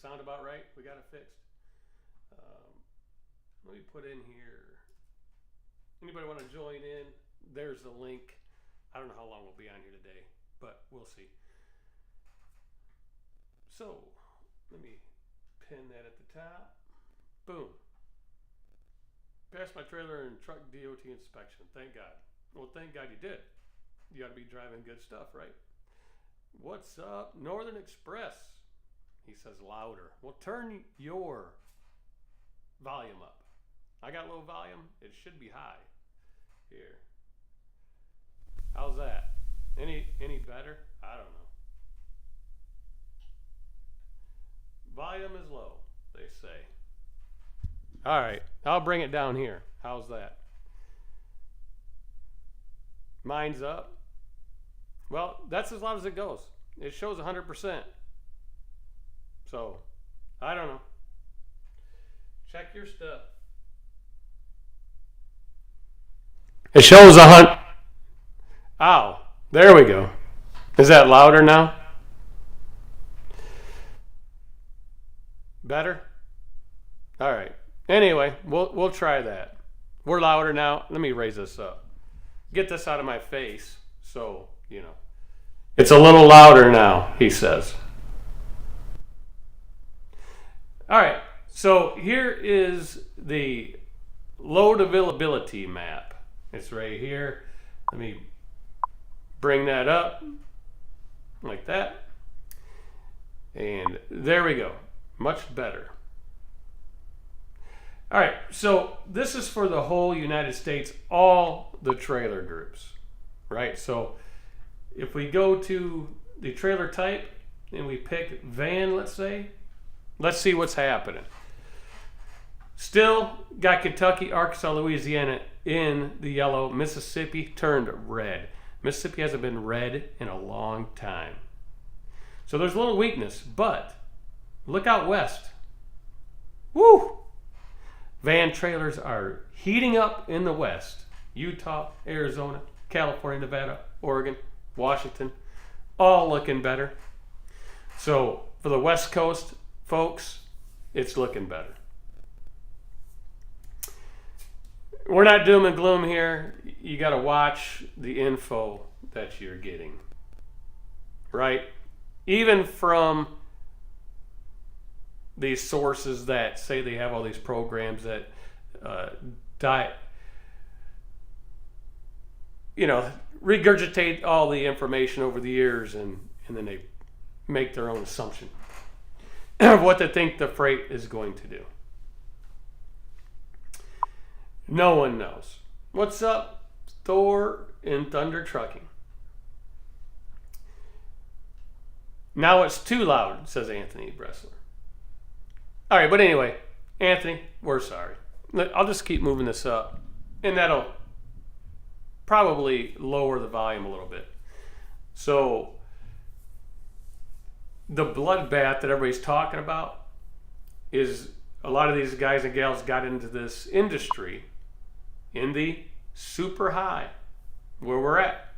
sound about right? We got it fixed. Let me put in here. Anybody want to join in? There's the link. I don't know how long we'll be on here today, but we'll see. So let me pin that at the top. Boom. Passed my trailer and truck DOT inspection. Thank God. Well, thank God you did. You ought to be driving good stuff, right? What's up, Northern Express? He says louder. Well, turn your volume up. I got low volume. It should be high. Here. How's that? Any better? I don't know. Volume is low, they say. All right, I'll bring it down here. How's that? Mine's up. Well, that's as loud as it goes. It shows 100%. So, I don't know. Check your stuff. It shows 100. Ow. There we go. Is that louder now? Better? All right. Anyway, we'll try that. We're louder now. Let me raise this up. Get this out of my face so, you know. It's a little louder now, he says. All right. So here is the load availability map. It's right here. Let me bring that up like that. And there we go. Much better. All right, so this is for the whole United States, all the trailer groups, right? So if we go to the trailer type and we pick van, let's say, let's see what's happening. Still got Kentucky, Arkansas, Louisiana in the yellow. Mississippi turned red. Mississippi hasn't been red in a long time. So there's a little weakness, but look out west. Woo! Van trailers are heating up in the west. Utah, Arizona, California, Nevada, Oregon, Washington, all looking better. So for the West Coast folks, it's looking better. We're not doom and gloom here. You got to watch the info that you're getting, right? Even from these sources that say they have all these programs that regurgitate all the information over the years, and then they make their own assumption of what they think the freight is going to do. No one knows. What's up, Thor and Thunder Trucking? Now it's too loud, says Anthony Bressler. All right, but anyway, Anthony, we're sorry. I'll just keep moving this up, and that'll probably lower the volume a little bit. So the bloodbath that everybody's talking about is a lot of these guys and gals got into this industry in the super high where we're at.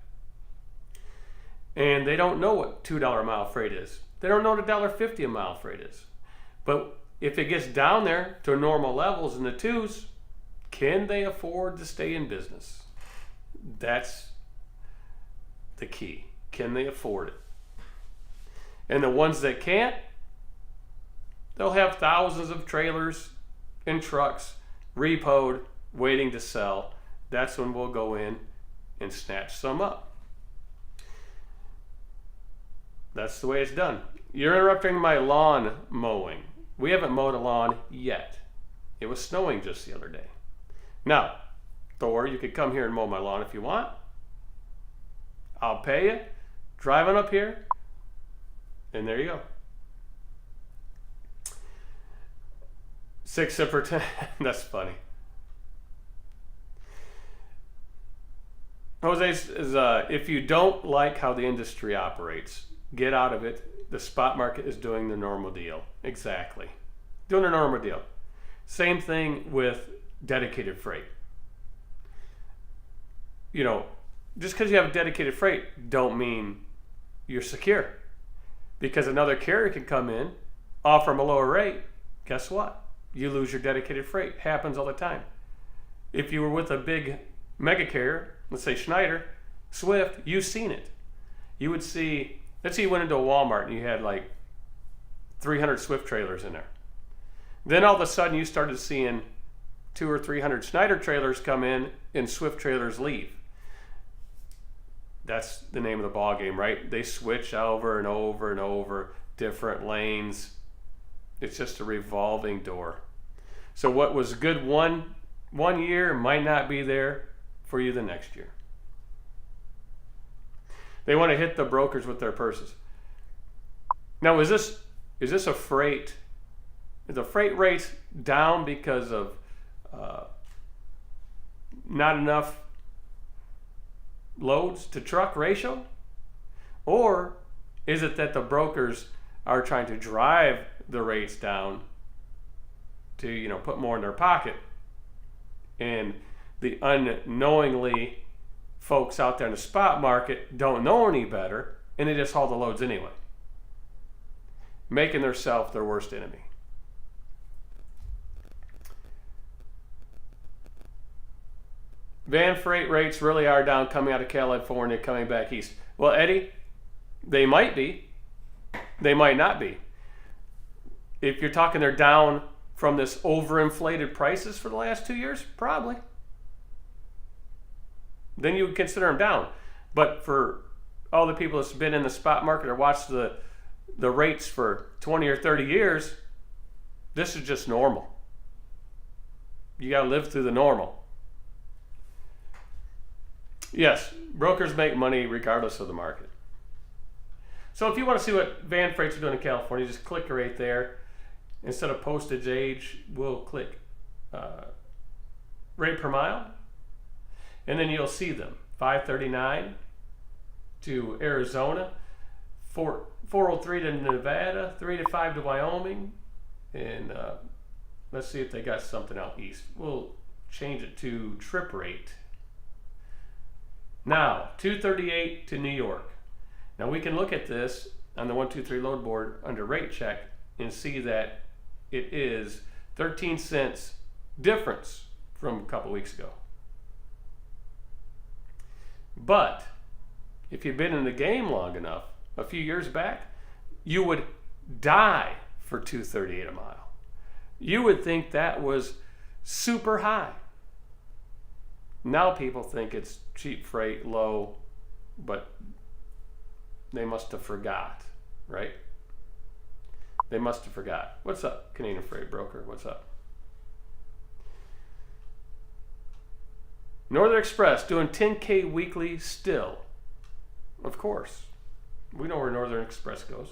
And they don't know what $2 a mile freight is. They don't know what $1.50 a mile freight is. But if it gets down there to normal levels in the twos, can they afford to stay in business? That's the key. Can they afford it? And the ones that can't, they'll have thousands of trailers and trucks repoed, waiting to sell. That's when we'll go in and snatch some up. That's the way it's done. You're interrupting my lawn mowing. We haven't mowed a lawn yet. It was snowing just the other day. Now, Thor, you could come here and mow my lawn if you want. I'll pay you. Drive on up here. And there you go. 6 for 10. That's funny. Jose says, if you don't like how the industry operates, get out of it. The spot market is doing the normal deal. Exactly. Doing the normal deal. Same thing with dedicated freight. You know, just because you have dedicated freight don't mean you're secure. Because another carrier can come in offer them a lower rate, guess what? You lose your dedicated freight. Happens all the time. If you were with a big mega carrier, let's say Schneider, Swift, you've seen it. You would see, let's say you went into a Walmart and you had like 300 Swift trailers in there. Then all of a sudden you started seeing 200 or 300 Schneider trailers come in and Swift trailers leave. That's the name of the ball game, right? They switch over and over and over, different lanes. It's just a revolving door. So what was good one year might not be there for you the next year. They want to hit the brokers with their purses. Now, is this a freight? Is the freight rates down because of not enough loads to truck ratio? Or is it that the brokers are trying to drive the rates down to, put more in their pocket, and the unknowingly folks out there in the spot market don't know any better and they just haul the loads anyway, making themselves their worst enemy? Van freight rates really are down coming out of California, coming back east. Well, Eddie, they might be. They might not be. If you're talking they're down from this overinflated prices for the last 2 years, probably. Then you would consider them down. But for all the people that's been in the spot market or watched the rates for 20 or 30 years, this is just normal. You got to live through the normal. Yes, brokers make money regardless of the market. So if you want to see what van freights are doing in California, just click right there. Instead of postage age, we'll click rate per mile. And then you'll see them. 539 to Arizona, 403 to Nevada, 305 to Wyoming. And let's see if they got something out east. We'll change it to trip rate. Now, 238 to New York. Now we can look at this on the 123 load board under rate check and see that it is 13 cents difference from a couple weeks ago. But if you've been in the game long enough, a few years back, you would die for 238 a mile. You would think that was super high. Now people think it's cheap freight, low, but they must have forgot, right? They must have forgot. What's up, Canadian Freight Broker? What's up? Northern Express doing 10K weekly still. Of course. We know where Northern Express goes.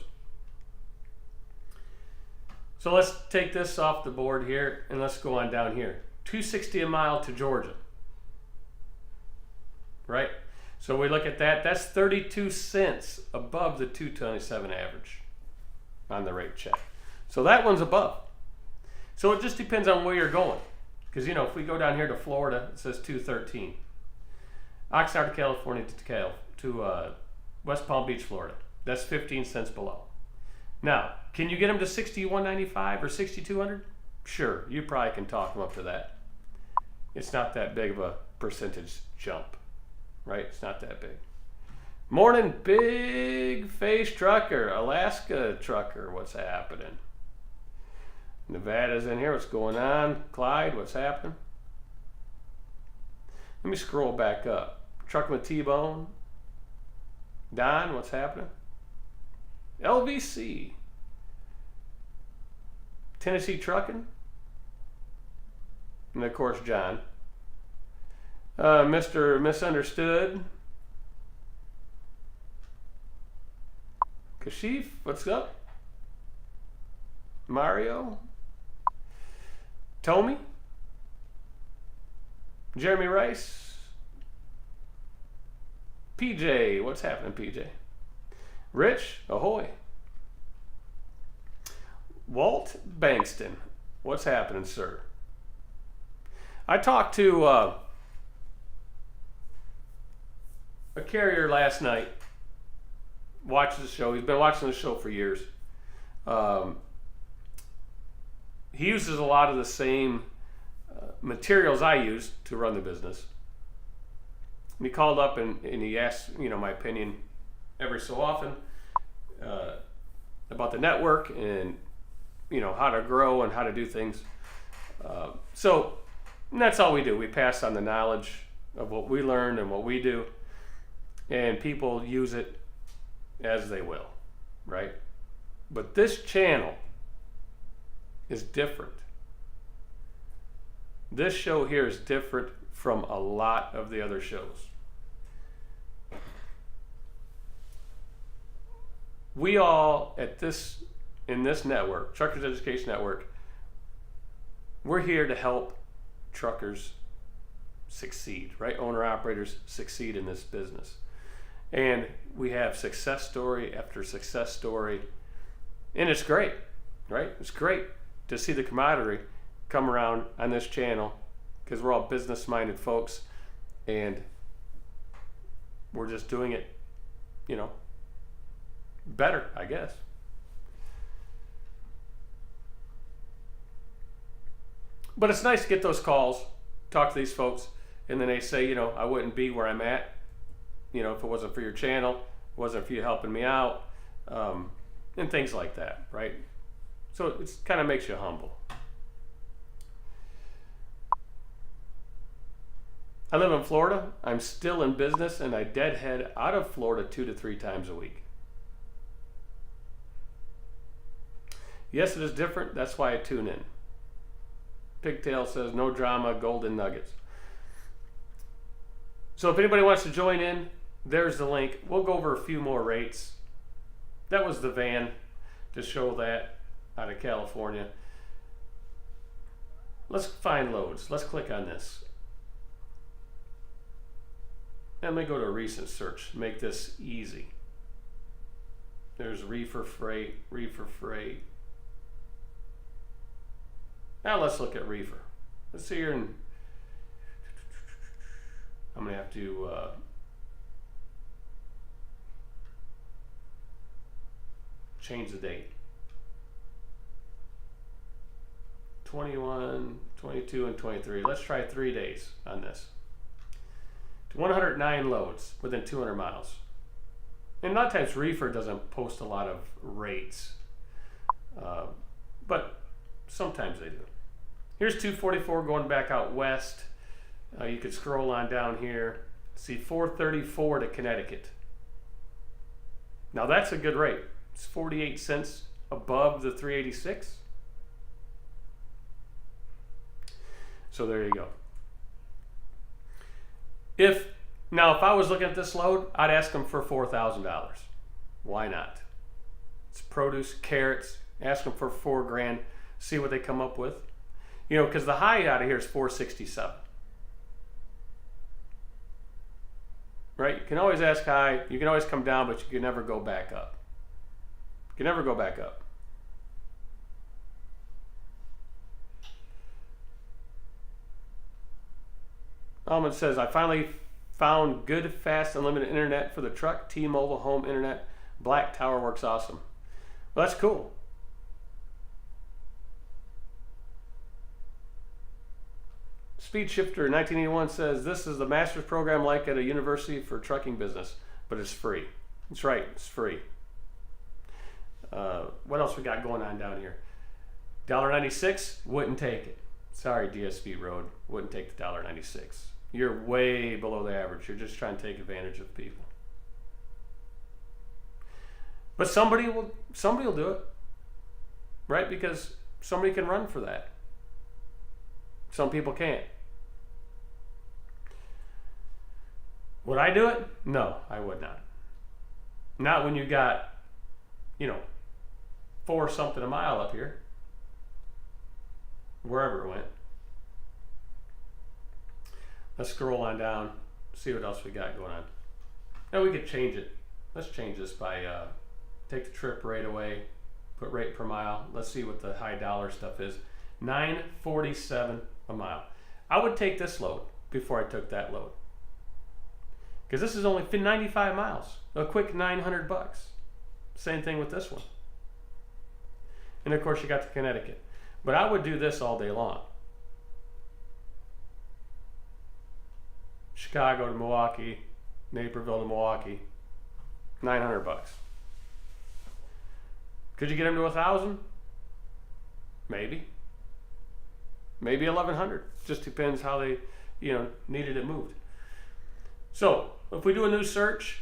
So let's take this off the board here and let's go on down here. 260 a mile to Georgia. Right? So we look at that. That's 32 cents above the 227 average on the rate check. So that one's above. So it just depends on where you're going. Because, if we go down here to Florida, it says 213. Oxnard, California to West Palm Beach, Florida. That's 15 cents below. Now, can you get them to 61.95 or 6,200? Sure, you probably can talk them up to that. It's not that big of a percentage jump, right? It's not that big. Morning, big face trucker, Alaska trucker, what's happening? Nevada's in here, what's going on? Clyde, what's happening? Let me scroll back up. Trucking with T-Bone. Don, what's happening? LVC. Tennessee Trucking. And of course, John. Mr. Misunderstood. Kashif, what's up? Mario. Tommy. Jeremy Rice. PJ, what's happening, PJ? Rich, ahoy. Walt Bankston, what's happening, sir? I talked to a carrier last night. Watched the show. He's been watching the show for years. he uses a lot of the same materials I use to run the business. And he called up and he asked, my opinion every so often about the network and, how to grow and how to do things. So that's all we do. We pass on the knowledge of what we learned and what we do, and people use it as they will, right? But this channel is different. This show here is different from a lot of the other shows. We all in this network, Truckers Education Network, we're here to help truckers succeed, right? Owner-operators succeed in this business. And we have success story after success story. And it's great, right? It's great to see the camaraderie come around on this channel because we're all business-minded folks and we're just doing it, better, I guess. But it's nice to get those calls, talk to these folks, and then they say, I wouldn't be where I'm at, if it wasn't for your channel, it wasn't for you helping me out, and things like that, right? So it kind of makes you humble. I live in Florida. I'm still in business, and I deadhead out of Florida 2 to 3 times a week. Yes, it is different. That's why I tune in. Pigtail says, no drama, golden nuggets. So if anybody wants to join in, there's the link. We'll go over a few more rates. That was the van to show that out of California. Let's find loads. Let's click on this. And let me go to a recent search. Make this easy. There's reefer freight. Now let's look at reefer. Let's see here. I'm going to have to change the date. 21, 22, and 23. Let's try 3 days on this. 109 loads within 200 miles. And a lot of times reefer doesn't post a lot of rates, but sometimes they do. Here's 244 going back out west. You could scroll on down here. See 434 to Connecticut. Now that's a good rate. It's 48 cents above the 386. So there you go. If I was looking at this load, I'd ask them for $4,000. Why not? It's produce, carrots. Ask them for $4,000. See what they come up with. Because the high out of here is 467. Right? You can always ask high. You can always come down, but you can never go back up. You can never go back up. Almond says, I finally found good, fast, unlimited internet for the truck. T-Mobile home internet. Black Tower works awesome. Well, that's cool. Speed Shifter 1981 says, this is the master's program like at a university for trucking business, but it's free. That's right, it's free. What else we got going on down here? $1.96, wouldn't take it. Sorry, DSB Road, wouldn't take the $1.96. You're way below the average. You're just trying to take advantage of people. But somebody will do it, right? Because somebody can run for that. Some people can't. Would I do it? No, I would not. Not when you got, $4 something a mile up here. Wherever it went. Let's scroll on down, see what else we got going on. Now we could change it. Let's change this by take the trip rate away, put rate per mile. Let's see what the high dollar stuff is. $9.47 a mile. I would take this load before I took that load. Because this is only 95 miles. A quick $900. Same thing with this one. And of course you got the Connecticut. But I would do this all day long. Chicago to Milwaukee, Naperville to Milwaukee, $900. Could you get them to 1,000? Maybe. Maybe 1,100. Just depends how they, needed it moved. So if we do a new search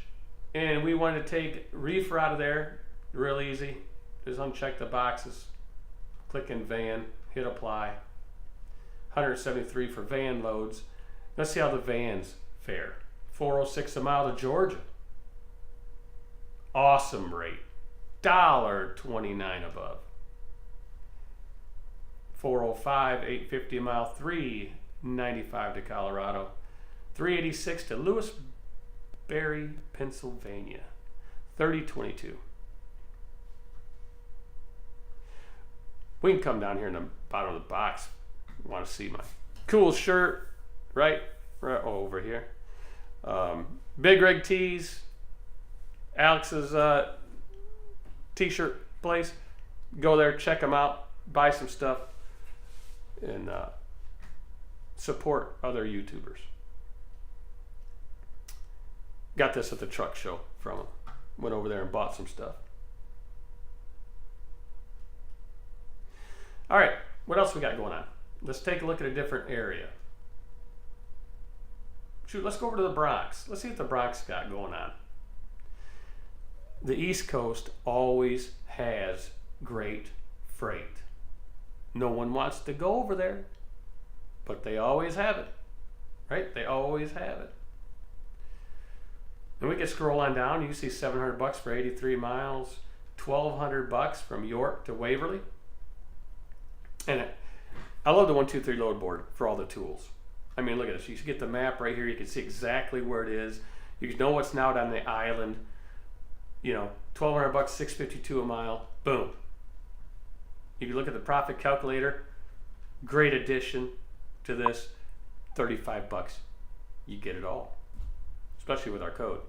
and we want to take reefer out of there, real easy. Just uncheck the boxes, click in van, hit apply. 173 for van loads. Let's see how the vans fare. 406 a mile to Georgia. Awesome rate. $1.29 above. 405, 850 a mile, $3.95 to Colorado. 386 to Lewisberry, Pennsylvania. 3022. We can come down here in the bottom of the box. You want to see my cool shirt, right over here. Big Rig Tees, Alex's t-shirt place. Go there, check them out, buy some stuff, and support other YouTubers. Got this at the truck show from him. Went over there and bought some stuff. All right, what else we got going on? Let's take a look at a different area. Shoot, let's go over to the Bronx. Let's see what the Bronx got going on. The East Coast always has great freight. No one wants to go over there, but they always have it, right? They always have it. And we can scroll on down. You see $700 for 83 miles, $1,200 from York to Waverly. And I love the 123 load board for all the tools. I mean, look at this. You get the map right here. You can see exactly where it is. You know what's now down the island. $1,200, $652 a mile. Boom. If you look at the profit calculator, great addition to this. $35. You get it all, especially with our code.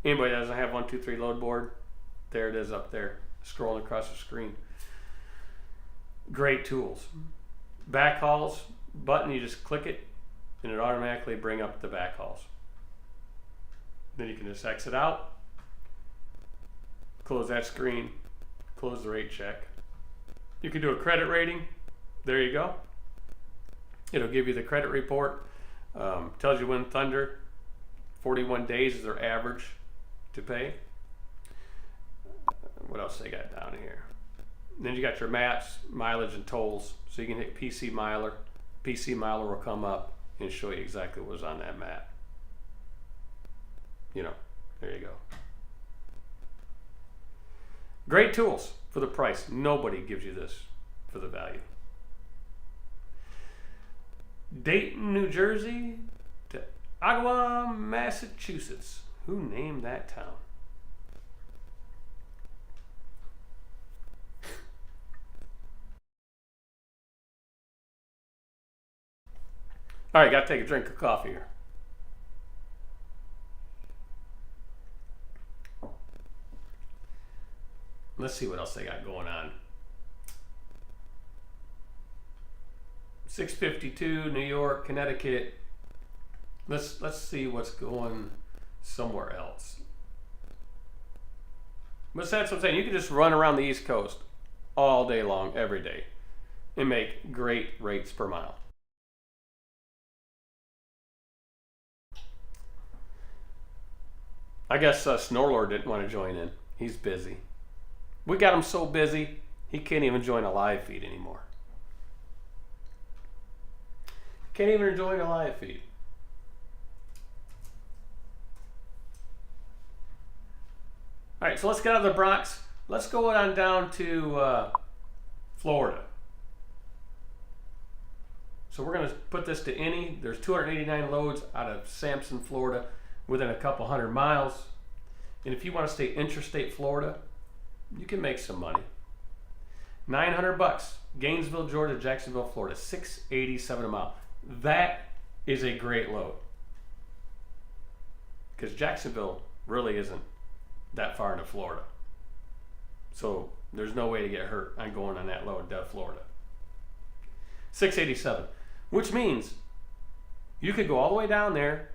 Anybody that doesn't have 123 load board, there it is up there, scrolling across the screen. Great tools. Backhauls button, you just click it and it automatically bring up the backhauls. Then you can just exit out, close that screen, close the rate check. You can do a credit rating. There you go. It'll give you the credit report. Tells you when Thunder, 41 days is their average to pay. What else they got down here? And then you got your maps, mileage, and tolls. So you can hit PC Miler. PC Miler will come up and show you exactly what was on that map. There you go. Great tools for the price. Nobody gives you this for the value. Dayton, New Jersey to Agawam, Massachusetts. Who named that town? All right, got to take a drink of coffee here. Let's see what else they got going on. 652, New York, Connecticut. Let's see what's going somewhere else. But that's what I'm saying. You can just run around the East Coast all day long, every day, and make great rates per mile. I guess Snorlord didn't want to join in. He's busy. We got him so busy, he can't even join a live feed anymore. Can't even join a live feed. All right, so let's get out of the Bronx. Let's go on down to Florida. So we're going to put this to any. There's 289 loads out of Sampson, Florida, within a couple hundred miles. And if you want to stay interstate Florida, you can make some money. $900. Gainesville, Georgia, Jacksonville, Florida, $687 a mile. That is a great load. Because Jacksonville really isn't that far into Florida. So There's no way to get hurt on going on that load to Florida. 687, which means you could go all the way down there,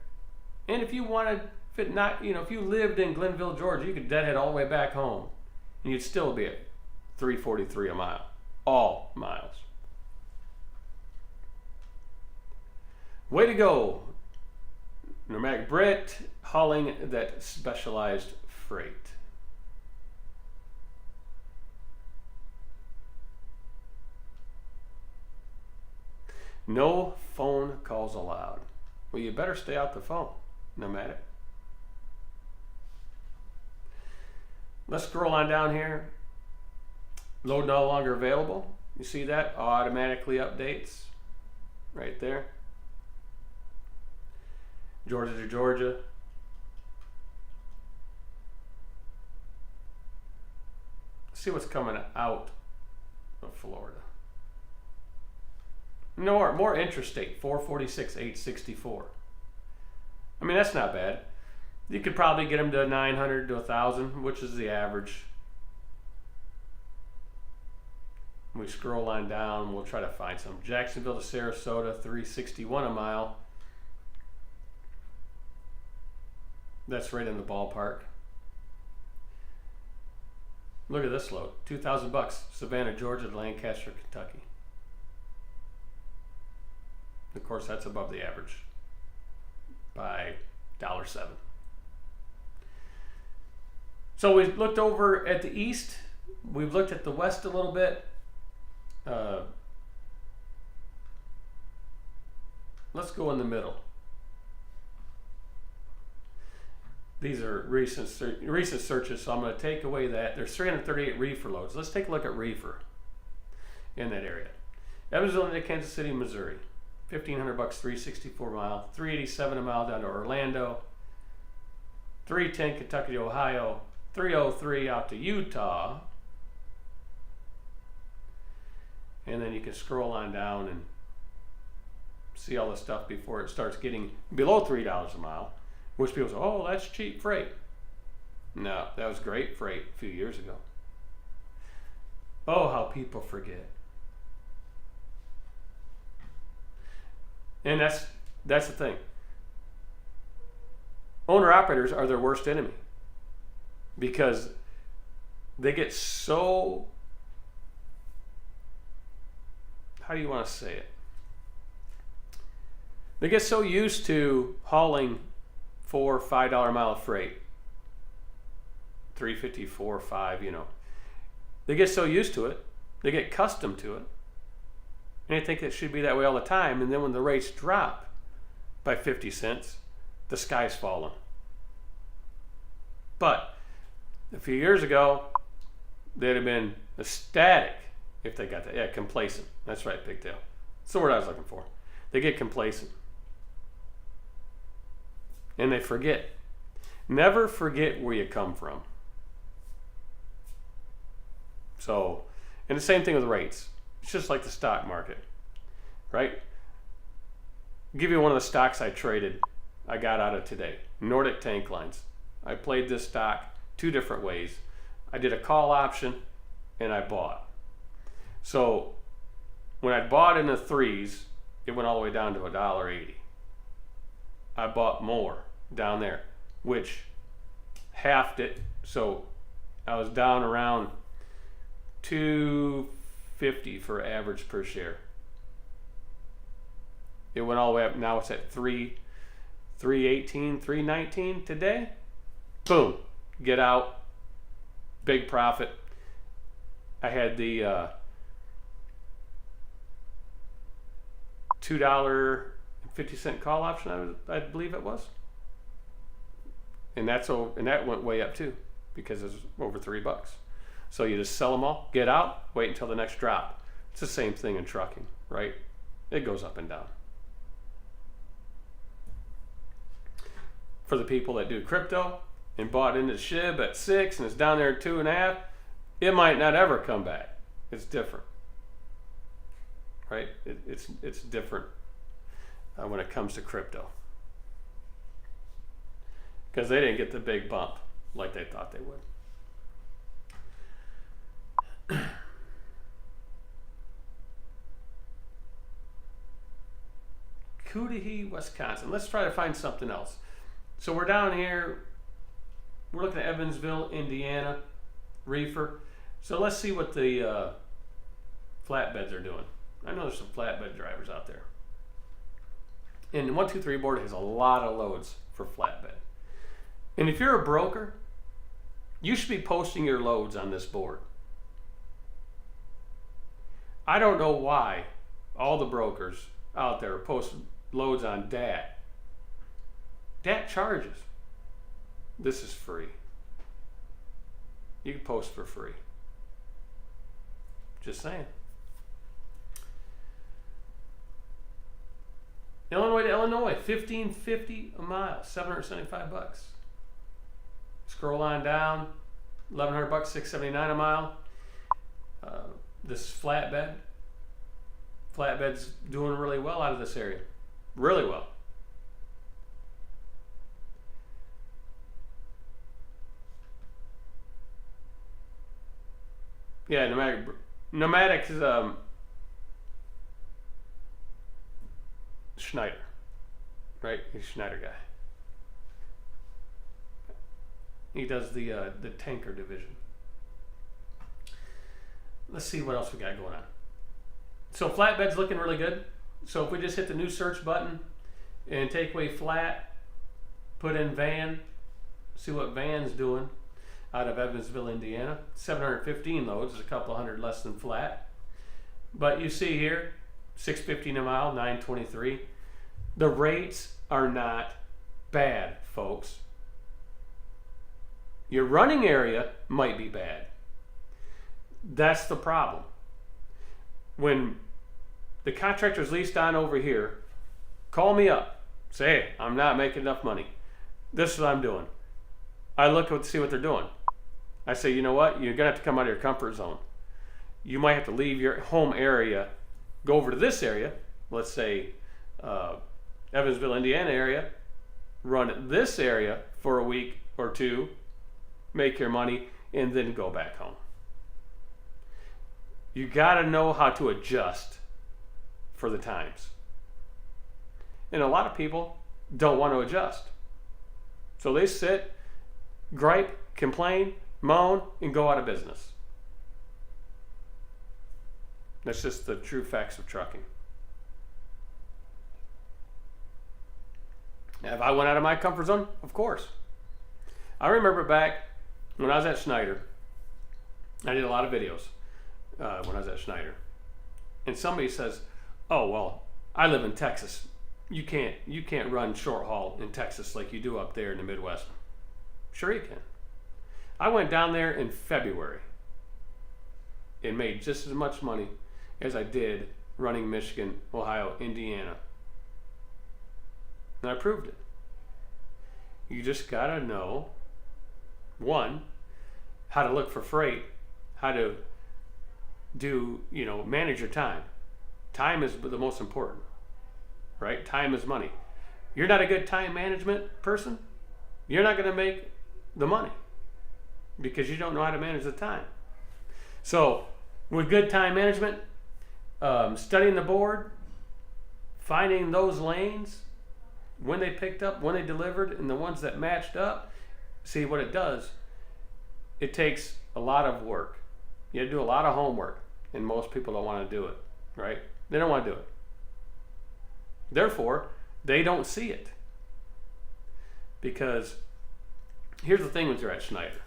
and if you wanted, if you lived in Glenville, Georgia, you could deadhead all the way back home, and you'd still be at $3.43 a mile, all miles. Way to go, Nomadic Brit, hauling that specialized freight. No phone calls allowed. Well, you better stay out the phone, Nomadic. Let's scroll on down here. Load no longer available. You see that? Automatically updates right there. Georgia to Georgia. See what's coming out of Florida. No, more interstate, 446, 864. I mean, that's not bad. You could probably get them to 900 to 1,000, which is the average. We scroll on down, we'll try to find some. Jacksonville to Sarasota, 361 a mile. That's right in the ballpark. Look at this load, $2,000, Savannah, Georgia to Lancaster, Kentucky. Of course, that's above the average by $1.07. So we've looked over at the east. We've looked at the west a little bit. Let's go in the middle. These are recent searches, so I'm going to take away that. There's 338 reefer loads. Let's take a look at reefer in that area. Evansville to Kansas City, Missouri. $1,500, 364 mile. 387 a mile down to Orlando. 310 Kentucky to Ohio. 303 out to Utah. And then you can scroll on down and see all the stuff before it starts getting below $3 a mile, which people say, oh, that's cheap freight. No, that was great freight a few years ago. Oh, how people forget. And that's the thing. Owner-operators are their worst enemy because they get so, how do you want to say it? They get so used to hauling $4, $5 a mile freight, $3.50, $4, $5, you know. They get so used to it, they get accustomed to it, and they think it should be that way all the time. And then when the rates drop by 50 cents, the sky's falling. But a few years ago, they'd have been ecstatic if they got that. Yeah, complacent. That's right, Pigtail. That's the word I was looking for. They get complacent. And they forget. Never forget where you come from. So, and the same thing with rates. It's just like the stock market, right? I'll give you one of the stocks I traded, I got out of today. Nordic Tank Lines. I played this stock 2 different ways. I did a call option and I bought. So when I bought in the 3s, it went all the way down to $1.80. I bought more down there, which halved it. So I was down around $2.50 for average per share. It went all the way up. Now it's at $3.18, $3.19 today. Boom, get out, big profit. I had the $2.50 call option, I believe it was, and that went way up too because it was over $3. So you just sell them all, get out, wait until the next drop. It's the same thing in trucking, right? It goes up and down. For the people that do crypto and bought into SHIB at 6 and it's down there at 2.5, it might not ever come back. It's different, right? It's different when it comes to crypto because they didn't get the big bump like they thought they would. Cudahy, Wisconsin. Let's try to find something else. So we're down here. We're looking at Evansville, Indiana, reefer. So let's see what the flatbeds are doing. I know there's some flatbed drivers out there. And 123 board has a lot of loads for flatbed. And if you're a broker, you should be posting your loads on this board. I don't know why all the brokers out there post loads on DAT. DAT charges. This is free. You can post for free. Just saying. Illinois to Illinois, $15.50 a mile, $775. Scroll on down, $1,100, $679 a mile. This is flatbed. Flatbed's doing really well out of this area, really well. Yeah, pneumatic is Schneider, right? He's a Schneider guy. He does the tanker division. Let's see what else we got going on. So flatbed's looking really good. So if we just hit the new search button and take away flat, put in van, see what van's doing out of Evansville, Indiana. 715 loads is a couple hundred less than flat. But you see here, $6.15 a mile, $9.23. The rates are not bad, folks. Your running area might be bad. That's the problem. When the contractor's leased on over here, call me up. Say, hey, I'm not making enough money. This is what I'm doing. I look to see what they're doing. I say, you know what? You're going to have to come out of your comfort zone. You might have to leave your home area, go over to this area, let's say Evansville, Indiana area, run this area for a week or two, make your money, and then go back home. You got to know how to adjust for the times. And a lot of people don't want to adjust. So they sit, gripe, complain, moan, and go out of business. That's just the true facts of trucking. Now, if I went out of my comfort zone, of course. I remember back when I was at Schneider, I did a lot of videos when I was at Schneider. And somebody says, oh, well, I live in Texas. You can't run short haul in Texas like you do up there in the Midwest. Sure you can. I went down there in February and made just as much money as I did running Michigan, Ohio, Indiana. And I proved it. You just gotta know, one, how to look for freight, how to manage your time. Time is the most important, right? Time is money. You're not a good time management person, you're not gonna make the money because you don't know how to manage the time. So with good time management, studying the board, finding those lanes, when they picked up, when they delivered, and the ones that matched up, see what it does. It takes a lot of work. You have to do a lot of homework, and most people don't want to do it, right? They don't want to do it. Therefore, they don't see it. Because here's the thing when you're at Schneider.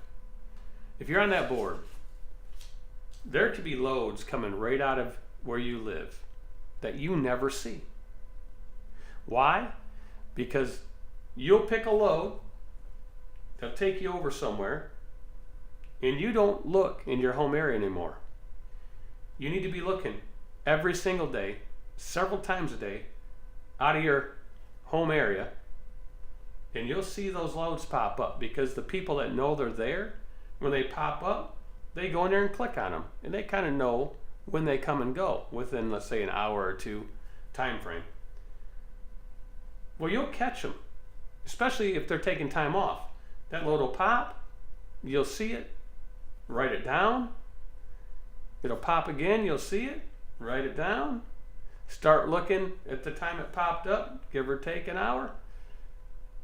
If you're on that board, there could be loads coming right out of where you live that you never see. Why? Because you'll pick a load that'll take you over somewhere and you don't look in your home area anymore. You need to be looking every single day, several times a day, out of your home area, and you'll see those loads pop up because the people that know they're there, when they pop up, they go in there and click on them, and they kind of know when they come and go within, let's say, an hour or two time frame. Well, you'll catch them, especially if they're taking time off. That load will pop, you'll see it, write it down, It'll pop again, you'll see it, write it down, start looking at the time it popped up, give or take an hour,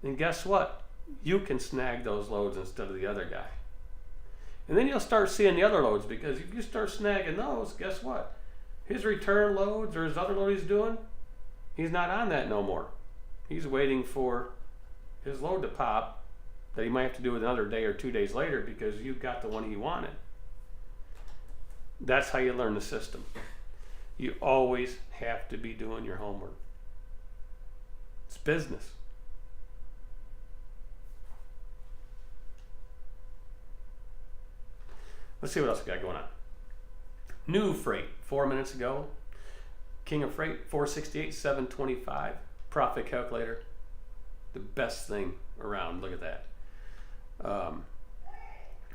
and guess what? You can snag those loads instead of the other guy. And then you'll start seeing the other loads, because if you start snagging those, guess what? His return loads or his other load he's doing, he's not on that no more. He's waiting for his load to pop that he might have to do another day or 2 days later because you got the one he wanted. That's how you learn the system. You always have to be doing your homework. It's business. Let's see what else we got going on. New freight, 4 minutes ago. King of Freight, 468, 725. Profit calculator, the best thing around. Look at that.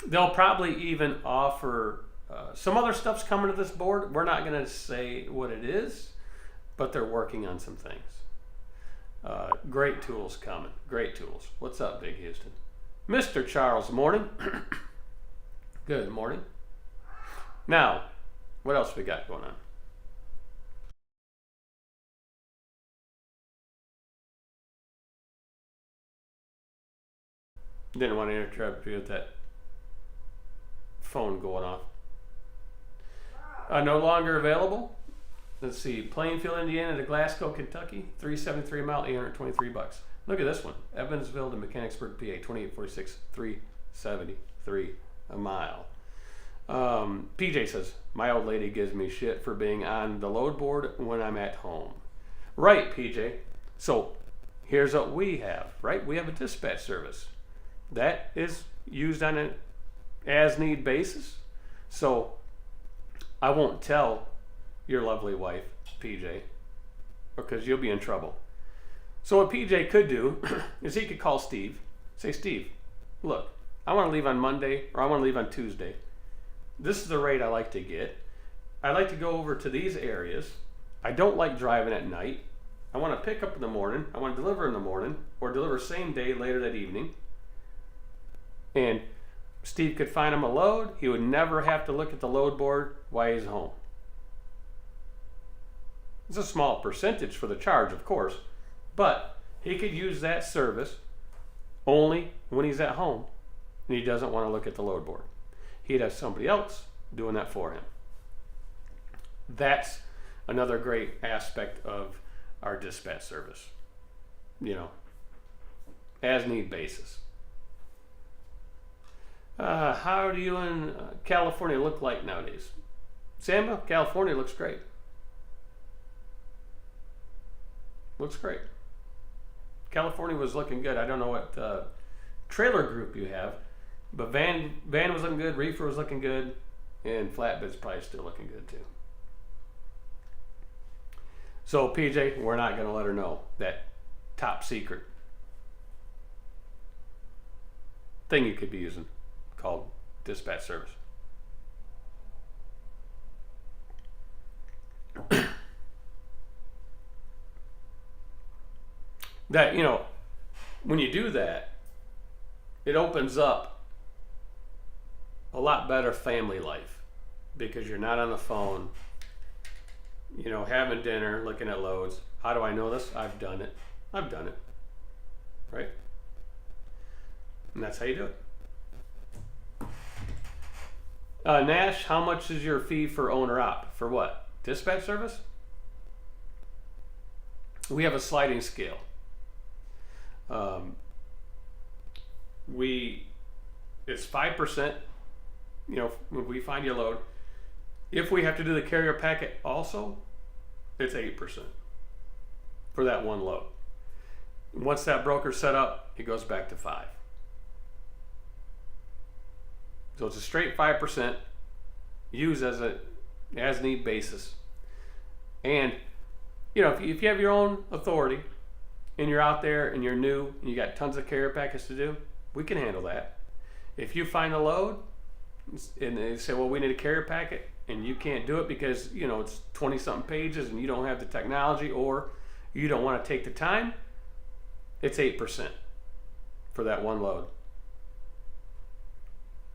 They'll probably even offer some other stuff's coming to this board. We're not going to say what it is, but they're working on some things. Great tools coming. Great tools. What's up, Big Houston? Mr. Charles, morning. Good morning. Now, what else we got going on? Didn't want to interrupt you with that phone going off. No longer available. Let's see. Plainfield, Indiana to Glasgow, Kentucky. 373 a mile, $823. Look at this one. Evansville to Mechanicsburg, PA. 2846, 373 a mile. PJ says, my old lady gives me shit for being on the load board when I'm at home. Right, PJ. So here's what we have, right? We have a dispatch service. That is used on an as-need basis. So I won't tell your lovely wife, PJ, because you'll be in trouble. So what PJ could do is he could call Steve. Say, Steve, look, I want to leave on Monday or I want to leave on Tuesday. This is the rate I like to get. I like to go over to these areas. I don't like driving at night. I want to pick up in the morning. I want to deliver in the morning or deliver same day later that evening. And Steve could find him a load. He would never have to look at the load board while he's home. It's a small percentage for the charge, of course, but he could use that service only when he's at home and he doesn't want to look at the load board. He'd have somebody else doing that for him. That's another great aspect of our dispatch service. You know, as need basis. How do you in California look like nowadays? Samuel, California looks great. Looks great. California was looking good. I don't know what trailer group you have, but van was looking good, reefer was looking good, and flatbed's probably still looking good too. So PJ, we're not going to let her know that top secret thing you could be using called dispatch service. That, you know, when you do that, it opens up a lot better family life because you're not on the phone, you know, having dinner, looking at loads. How do I know this? I've done it. I've done it. Right? And that's how you do it. Nash, how much is your fee for owner op? For what? Dispatch service? We have a sliding scale. It's 5%, you know, when we find your load. If we have to do the carrier packet also, it's 8% for that one load. Once that broker's set up, it goes back to 5. So it's a straight 5%, used as a as need basis. And you know, if you have your own authority and you're out there and you're new and you got tons of carrier packets to do, we can handle that. If you find a load and they say, well, we need a carrier packet, and you can't do it because, you know, it's 20 something pages and you don't have the technology or you don't want to take the time, it's 8% for that one load.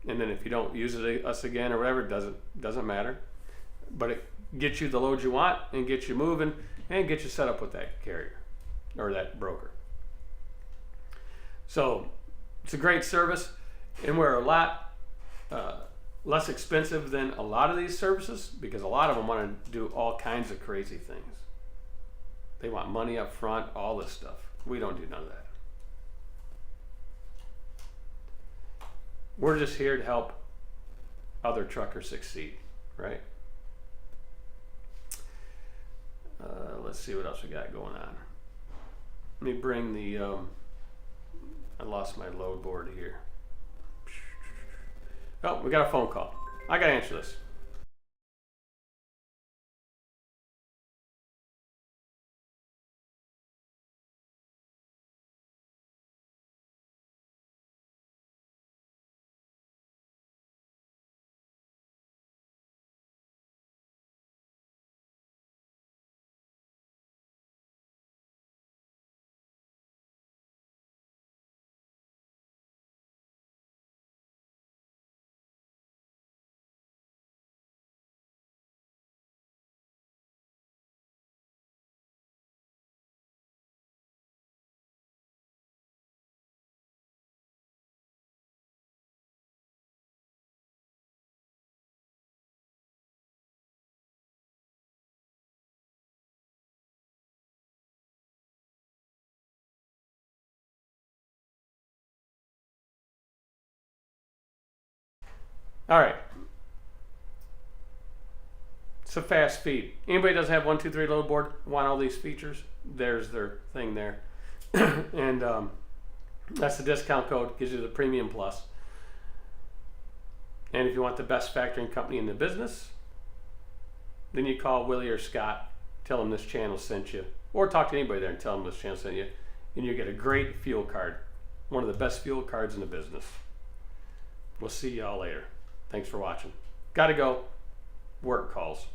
And then if you don't use it us again or whatever, it doesn't matter. but it gets you the load you want and gets you moving and gets you set up with that carrier or that broker. So it's a great service, and we're a lot less expensive than a lot of these services because a lot of them want to do all kinds of crazy things. They want money up front, all this stuff. We don't do none of that. We're just here to help other truckers succeed, right? Let's see what else we got going on. Let me bring the, I lost my load board here. Oh, we got a phone call. I gotta answer this. All right. It's a fast feed. Anybody doesn't have 1, 2, 3 load board, want all these features, there's their thing there. And that's the discount code, gives you the premium plus. And if you want the best factoring company in the business, then you call Willie or Scott, tell them this channel sent you, or talk to anybody there and tell them this channel sent you, and you get a great fuel card, one of the best fuel cards in the business. We'll see y'all later. Thanks for watching. Gotta go. Work calls.